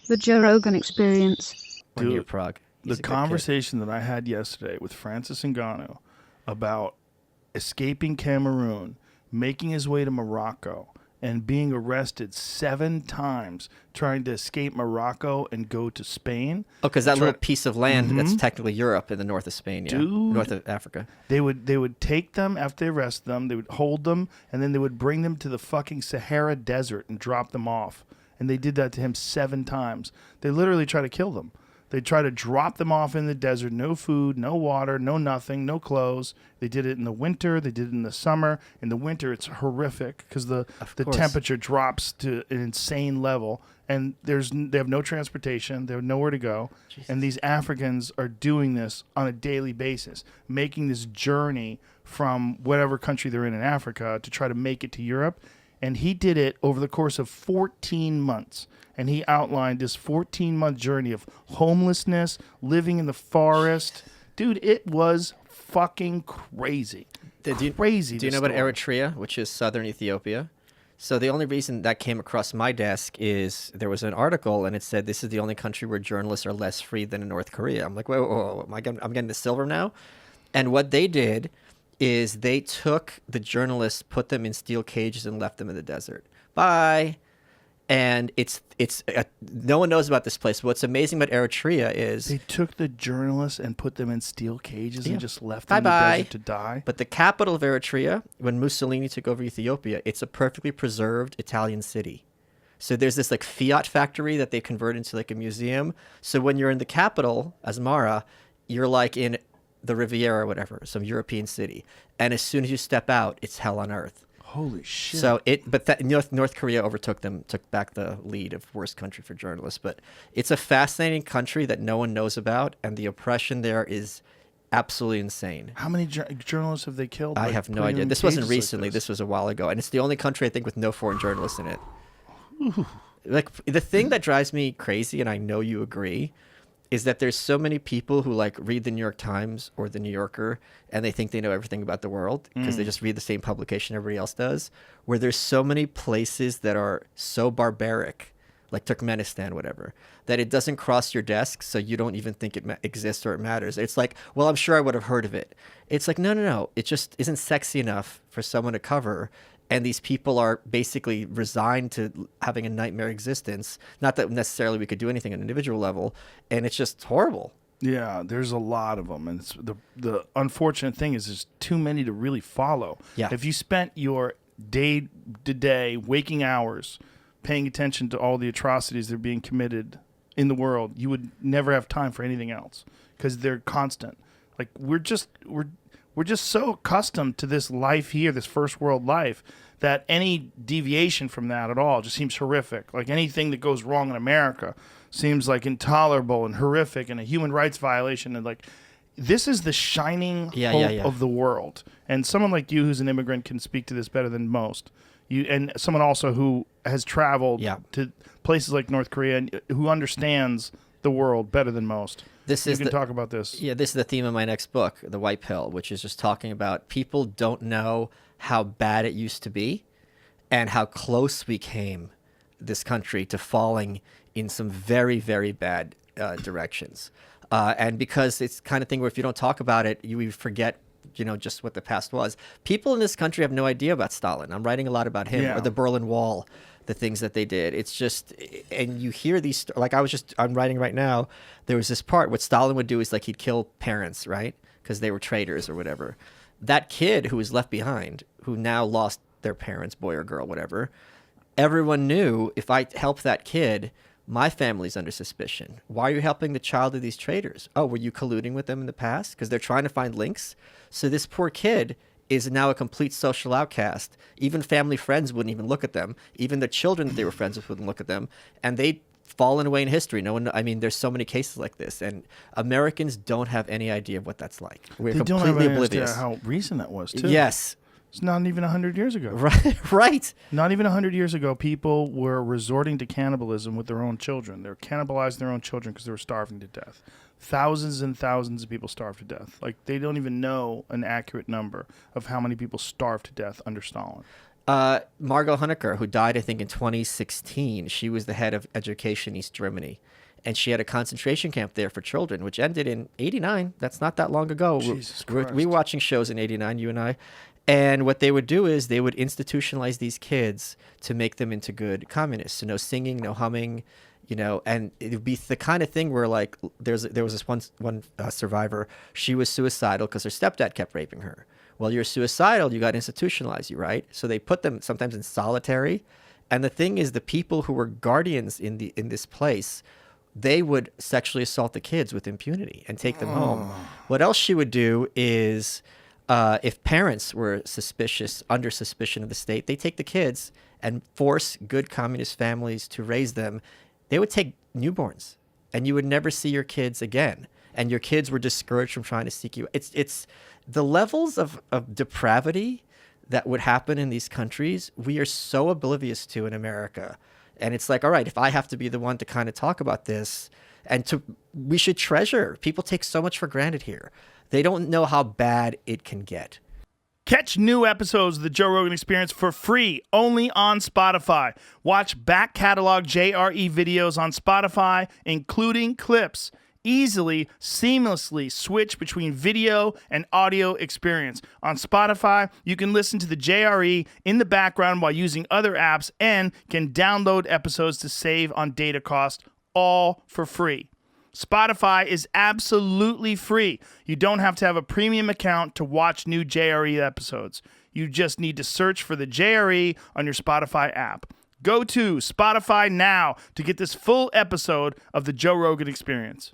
The Joe Rogan Experience. Or near Dude, Prague. the He's a good kid. conversation that I had yesterday with Francis Ngannou about escaping Cameroon, making his way to Morocco, and being arrested 7 times trying to escape Morocco and go to Spain. Oh, because that little piece of land that's technically Europe in the north of Spain, yeah. Dude. North of Africa. They would take them after they arrest them, they would hold them, and then they would bring them to the fucking Sahara Desert and drop them off. And they did that to him 7 times. They literally try to kill them. They try to drop them off in the desert, no food, no water, no nothing, no clothes. They did it in the winter. They did it in the summer. In the winter, it's horrific because the temperature drops to an insane level, and they have no transportation. They have nowhere to go. Jesus. And these Africans are doing this on a daily basis, making this journey from whatever country they're in Africa to try to make it to Europe. And he did it over the course of 14 months. And he outlined this 14-month journey of homelessness, living in the forest. Dude, it was fucking crazy. Crazy. Do you know about Eritrea, which is southern Ethiopia? So the only reason that came across my desk is there was an article, and it said this is the only country where journalists are less free than in North Korea. I'm like, whoa, I'm getting the silver now? And what they did is they took the journalists, put them in steel cages, and left them in the desert. Bye. And it's no one knows about this place. What's amazing about Eritrea is they took the journalists and put them in steel cages and just left them in the desert to die. But the capital of Eritrea, when Mussolini took over Ethiopia, it's a perfectly preserved Italian city. So there's this like Fiat factory that they converted into like a museum. So when you're in the capital, Asmara, you're like in the Riviera or whatever, some European city. And as soon as you step out, it's hell on earth. Holy shit. So North Korea overtook them, took back the lead of worst country for journalists. But it's a fascinating country that no one knows about, and the oppression there is absolutely insane. How many journalists have they killed? I have no idea. This wasn't recently. This was a while ago. And it's the only country, I think, with no foreign journalists in it. Ooh. Like, the thing that drives me crazy, and I know you agree, is that there's so many people who like read the New York Times or the New Yorker and they think they know everything about the world because they just read the same publication everybody else does, where there's so many places that are so barbaric, like Turkmenistan, whatever, that it doesn't cross your desk, so you don't even think it exists or it matters. It's like, well, I'm sure I would have heard of it. It's like, no. It just isn't sexy enough for someone to cover. And these people are basically resigned to having a nightmare existence. Not that necessarily we could do anything at an individual level. And it's just horrible. Yeah, there's a lot of them. And it's the unfortunate thing is there's too many to really follow. Yeah. If you spent your day-to-day waking hours paying attention to all the atrocities that are being committed in the world, you would never have time for anything else because they're constant. Like, we're just so accustomed to this life here, this first world life, that any deviation from that at all just seems horrific. Like, anything that goes wrong in America seems like intolerable and horrific and a human rights violation. And like, this is the shining hope of the world. And someone like you who's an immigrant can speak to this better than most. And someone also who has traveled to places like North Korea and who understands the world better than most. You can talk about this. Yeah, this is the theme of my next book, The White Pill, which is just talking about people don't know how bad it used to be and how close we came, this country, to falling in some very, very bad directions. And because it's the kind of thing where if you don't talk about it, you forget just what the past was. People in this country have no idea about Stalin. I'm writing a lot about him, or the Berlin Wall, the things that they did. It's just, and you hear these, like I'm writing right now, there was this part, what Stalin would do is like he'd kill parents, right? Because they were traitors or whatever. That kid who was left behind, who now lost their parents, boy or girl, whatever, everyone knew if I help that kid, my family's under suspicion. Why are you helping the child of these traitors? Oh, were you colluding with them in the past? Because they're trying to find links. So this poor kid is now a complete social outcast. Even family friends wouldn't even look at them. Even the children that they were friends with wouldn't look at them. And they'd fallen away in history. There's so many cases like this. And Americans don't have any idea of what that's like. We're completely oblivious. How recent that was, too. Yes. It's not even 100 years ago. Right. Not even 100 years ago, people were resorting to cannibalism with their own children. They were cannibalizing their own children because they were starving to death. Thousands and thousands of people starved to death. Like, they don't even know an accurate number of how many people starved to death under Stalin. Margot Honecker, who died, I think, in 2016. She was the head of education East Germany. And she had a concentration camp there for children, which ended in 89. That's not that long ago. Jesus We Christ. were watching shows in 89, you and I. And what they would do is they would institutionalize these kids to make them into good communists. So no singing, no humming, and it would be the kind of thing where, like, there was this one survivor. She was suicidal because her stepdad kept raping her. Well, you're suicidal, you got institutionalized, right? So they put them sometimes in solitary. And the thing is, the people who were guardians in this place, they would sexually assault the kids with impunity and take them home. What else she would do is, if parents were under suspicion of the state, they take the kids and force good communist families to raise them. They would take newborns, and you would never see your kids again. And your kids were discouraged from trying to seek you. It's the levels of depravity that would happen in these countries, we are so oblivious to in America. And it's like, all right, if I have to be the one to kind of talk about this, we should treasure. People take so much for granted here. They don't know how bad it can get. Catch new episodes of the Joe Rogan Experience for free, only on Spotify. Watch back catalog JRE videos on Spotify, including clips. Easily, seamlessly switch between video and audio experience. On Spotify, you can listen to the JRE in the background while using other apps and can download episodes to save on data cost, all for free. Spotify is absolutely free. You don't have to have a premium account to watch new JRE episodes. You just need to search for the JRE on your Spotify app. Go to Spotify now to get this full episode of the Joe Rogan Experience.